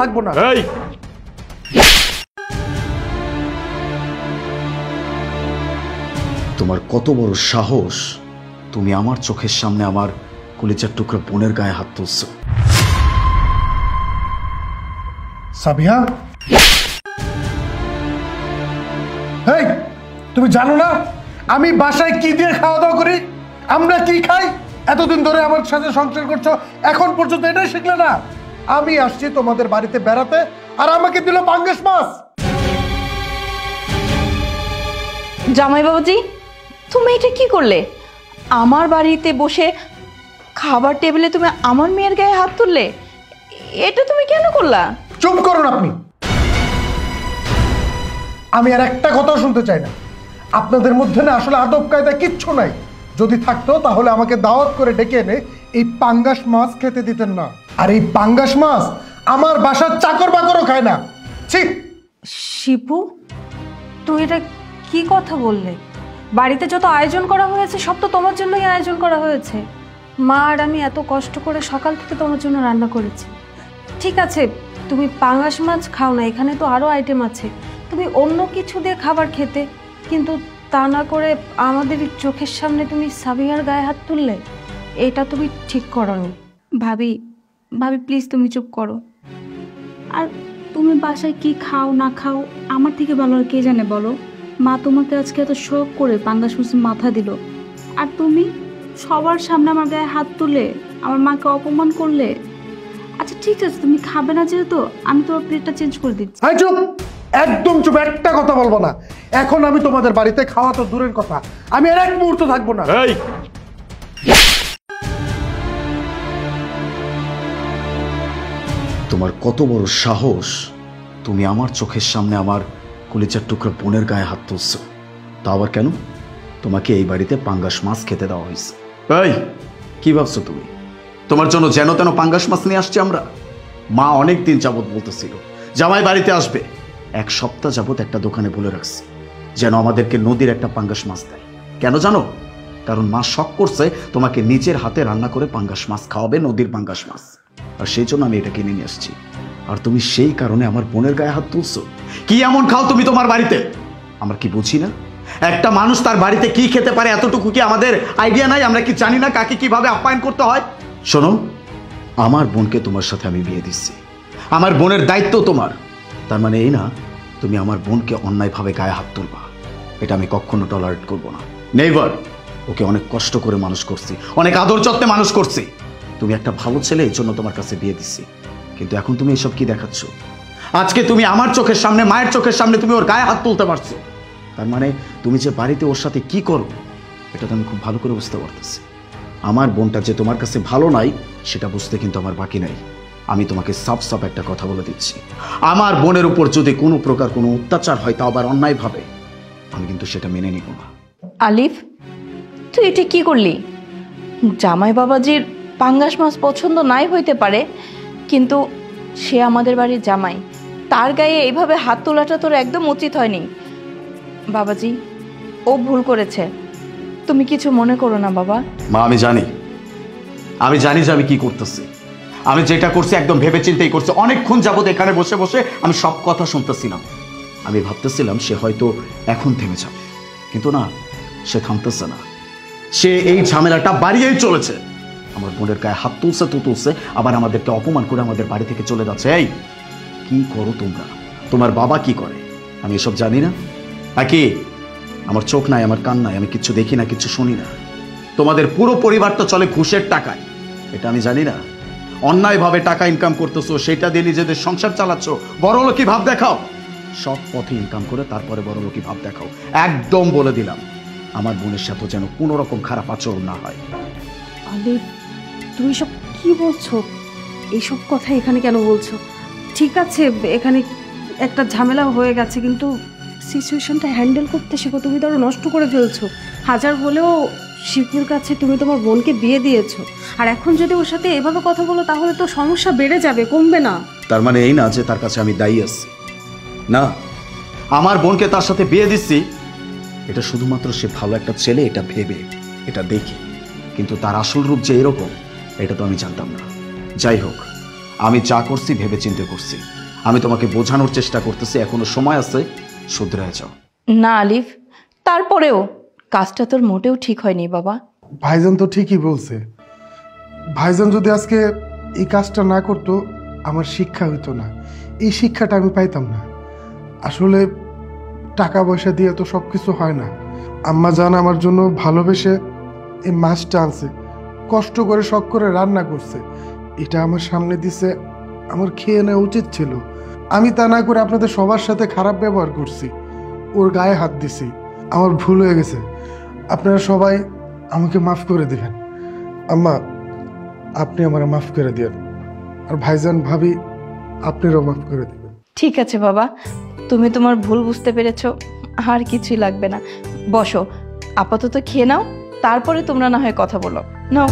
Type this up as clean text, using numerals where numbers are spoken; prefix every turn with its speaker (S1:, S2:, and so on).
S1: থাকবো না।
S2: এই তোমার কত বড় সাহস, তুমি আমার চোখের সামনে আমার কলিজার টুকরা বোনের গায়ে হাত তুলছো।
S1: সাবিহা, এই তুমি জানো না আমি বাসায় কি দিয়ে খাওয়া দাওয়া করি, আমরা কি খাই? এতদিন ধরে আমার সাথে সংসার করছো, এখন পর্যন্ত এটাই শিখলে না? আমি আসছি তোমাদের বাড়িতে বেড়াতে আর আমাকে দিল পাঙ্গাস মাছ।
S3: জামাই বাবাজি, তুমি এটা কি করলে? আমার বাড়িতে বসে খাবার টেবিলে তুমি আমার মেয়ের গায়ে হাত তুললে, এটা তুমি কেন করলা?
S1: চুপ করুন আপনি, আমি আর একটা কথাও শুনতে চাই না। আপনাদের মধ্যে না আসলে আদব কায়দা কিচ্ছু নাই। যদি থাকতো তাহলে আমাকে দাওয়াত করে ডেকে এনে এই পাঙ্গাস মাছ খেতে দিতেন না। আর এই পাঙ্গাস মাছ আমার বাসার চাকর বাকরও খায় না। ঠিক
S4: শিপু, তুই এটা কি কথা বললে? বাড়িতে যত আয়োজন করা হয়েছে সব তো তোমার জন্যই আয়োজন করা হয়েছে। মা আর আমি এত কষ্ট করে সকাল থেকে তোমার জন্য রান্না করেছি। ঠিক আছে, তুমি পাঙ্গাস মাছ খাও না, এখানে তো আরও আইটেম আছে, তুমি অন্য কিছু দিয়ে খাবার খেতে, কিন্তু তা না করে আমাদের চোখের সামনে তুমি সাবিহার গায়ে হাত তুললে, এটা তুমি ঠিক করোনি।
S5: ভাবি ভাবি প্লিজ তুমি চুপ করো। আর তুমি বাসায় কি খাও না খাও আমার থেকে ভালো আর কে জানে বলো? মা তোমাকে আজকে এত শখ করে পাঙ্গাস মাছের মাথা দিল, আর তুমি সবার সামনে আমার গায়ে হাত তুলে আমার মাকে অপমান করলে। আচ্ছা ঠিক আছে, তুমি খাবে না যেহেতু আমি তোমার প্লেটটা চেঞ্জ করে দিচ্ছি।
S1: চুপ, একদম চুপ, একটা কথা বলবো না। এখন আমি তোমাদের বাড়িতে খাওয়া তো দূরের কথা, আমি আর এক মুহূর্ত থাকবো না।
S2: এই তোমার কত বড় সাহস, তুমি আমার চোখের সামনে আমার কলিজার টুকরা বোনের গায়ে হাত তুলছো। তা আবার কেন? তোমাকে এই বাড়িতে পাঙ্গাস মাছ খেতে দেওয়া হয়েছে। এই কি ভাবছো তুমি? তোমার জন্য যেন তেন পাঙ্গাস মাছ নিয়ে আসছি আমরা? মা অনেক দিন যাবত বলতেছিল জামাই বাড়িতে আসবে, এক সপ্তাহ যাবত একটা দোকানে বলে রাখছে যেন আমাদেরকে নদীর একটা পাঙ্গাস মাছ দেয়। কেন জানো? কারণ মা শখ করছে তোমাকে নিজের হাতে রান্না করে পাঙ্গাস মাছ খাওয়াবে, নদীর পাঙ্গাস মাছ। আর সেই জন্য আমি এটা কিনে নিয়ে আসছি। আর তুমি সেই কারণে আমার বোনের গায়ে হাত তুলছো। কি এমন খাও তুমি তোমার বাড়িতে? আমরা কি বুঝি না? একটা মানুষ তার বাড়িতে কি খেতে পারে এতটুকু কি আমাদের আইডিয়া নাই? আমরা কি জানি না কাকে কিভাবে আপ্যায়ন করতে হয়? শোনো, আমার বোনকে তোমার সাথে আমি বিয়ে দিচ্ছি, আমার বোনের দায়িত্ব তোমার। তার মানে এই না তুমি আমার বোনকে অন্যায়ভাবে গায়ে হাত তুলবা, এটা আমি কখনো টলারেট করবো না। নেভার। ওকে অনেক কষ্ট করে মানুষ করছি, অনেক আদর যত্নে মানুষ করছি। তুমি একটা ভালো ছেলে, এই জন্য তোমার কাছে বিয়ে দিচ্ছি। কিন্তু এখন তুমি এসব কি দেখাচ্ছ? আজকে তুমি আমার চোখের সামনে, মায়ের চোখের সামনে তুমি ওর গায়ে হাত তুলতে পারছো। তার মানে তুমি যে বাড়িতে ওর সাথে কি করো এটা তো আমি খুব ভালো করে বুঝতে পারতেছি। আমার বোনটা যে তোমার কাছে ভালো নাই সেটা বুঝতে কিন্তু আমার বাকি নাই। আমি তোমাকে সাফ সাফ একটা কথা বলে দিচ্ছি, আমার বোনের উপর যদি কোনো প্রকার কোনো অত্যাচার হয়, তা আবার অন্যায়ভাবে, আমি কিন্তু সেটা মেনে নিব না।
S3: আলিফ, তুই এটা কি করলি? জামাই বাবাজির পাঙ্গাস মাছ পছন্দ নাই হইতে পারে, কিন্তু সে আমাদের বাড়ির জামাই, তার গায়ে এইভাবে হাত তোলাটা তোর একদম উচিত হয়নি। বাবাজি, ও ভুল করেছে, তুমি কিছু মনে করো না বাবা।
S2: মা, আমি জানি যে আমি কি করতেছি। আমি যেটা করছি একদম ভেবে চিন্তেই করছি। অনেকক্ষণ যাবত এখানে বসে বসে আমি সব কথা শুনতেছিলাম। আমি ভাবতেছিলাম সে হয়তো এখন থেমে যাবে, কিন্তু না, সে থামতেছে না। সে এই ঝামেলাটা বাড়িয়েই চলেছে। আমার বোনের গায়ে হাত তুলছে তো তুলছে, আবার আমাদেরকে অপমান করে আমাদের বাড়ি থেকে চলে যাচ্ছে। এই কি করো তোমরা? তোমার বাবা কি করে আমি এসব জানি না? কি আমার চোখ নাই, আমার কান নাই, আমি কিচ্ছু দেখি না, কিচ্ছু শুনি না? তোমাদের পুরো পরিবার তো চলে ঘুষের টাকায়, এটা আমি জানি না? অন্যায়ভাবে টাকা ইনকাম করতেছো, সেটা দিয়ে নিজেদের সংসার চালাচ্ছ, বড়লোকি ভাব দেখাও। সব পথে ইনকাম করে তারপরে বড়লোকি ভাব দেখাও। একদম বলে দিলাম, আমার বোনের সাথে যেন কোনো রকম খারাপ আচরণ না হয়।
S4: আলিফ, তুমি সব কি বলছো? এইসব কথা এখানে কেন বলছো? ঠিক আছে, এখানে একটা ঝামেলা হয়ে গেছে, কিন্তু সিচুয়েশনটা হ্যান্ডেল করতে শেখো। তুমি তো আরো নষ্ট করে ফেলছো। হাজার হলেও শিপুর কাছে তুমি তোমার বোনকে বিয়ে দিয়েছো, আর এখন যদি ওর সাথে এভাবে কথা বলো তাহলে তো সমস্যা বেড়ে যাবে, কমবে না।
S2: তার মানে এই না যে তার কাছে আমি দায়ী আছি? না, আমার বোনকে তার সাথে বিয়ে দিচ্ছি এটা শুধুমাত্র সে ভালো একটা ছেলে এটা ভেবে, এটা দেখে। কিন্তু তার আসল রূপ যে এরকম এটা তো আমি জানতাম না। যাই হোক, আমি যা করছি ভেবে চিন্তে করছি। আমি তোমাকে বোঝানোর চেষ্টা করতেছি, এখনো সময় আছে, শুধরে যাও।
S3: না আলিফ, তারপরেও কাজটা তোর মোটেও ঠিক হয়নি বাবা।
S1: ভাইজান তো ঠিকই বলছে। ভাইজান যদি আজকে এই কাজটা না করতো আমার শিক্ষা হইতো না, এই শিক্ষাটা আমি পাইতাম না। আসলে টাকা পয়সা দিয়ে তো সব কিছু হয় না। আম্মা জান আমার জন্য ভালোবেসে এই মাছটা আনছে, কষ্ট করে শখ করে রান্না করছে, এটা আমার সামনে দিছে, আমার খেয়ে নেওয়া উচিত ছিল। আমি তা না করে আপনাদের সবার সাথে খারাপ ব্যবহার করছি, ওর গায়ে হাত দিছি। আমার ভুল হয়ে গেছে, আপনারা সবাই আমাকে মাফ করে দিবেন। আম্মা, আপনি আমার মাফ করে দিবেন, আর ভাইজান ভাবি আপনারাও মাফ করে দিবেন।
S3: ঠিক আছে বাবা, তুমি তোমার ভুল বুঝতে পেরেছো, আর কিছুই লাগবে না। বসো, আপাতত খেয়ে নাও, তারপরে তোমরা না হয় কথা বলো। নাও।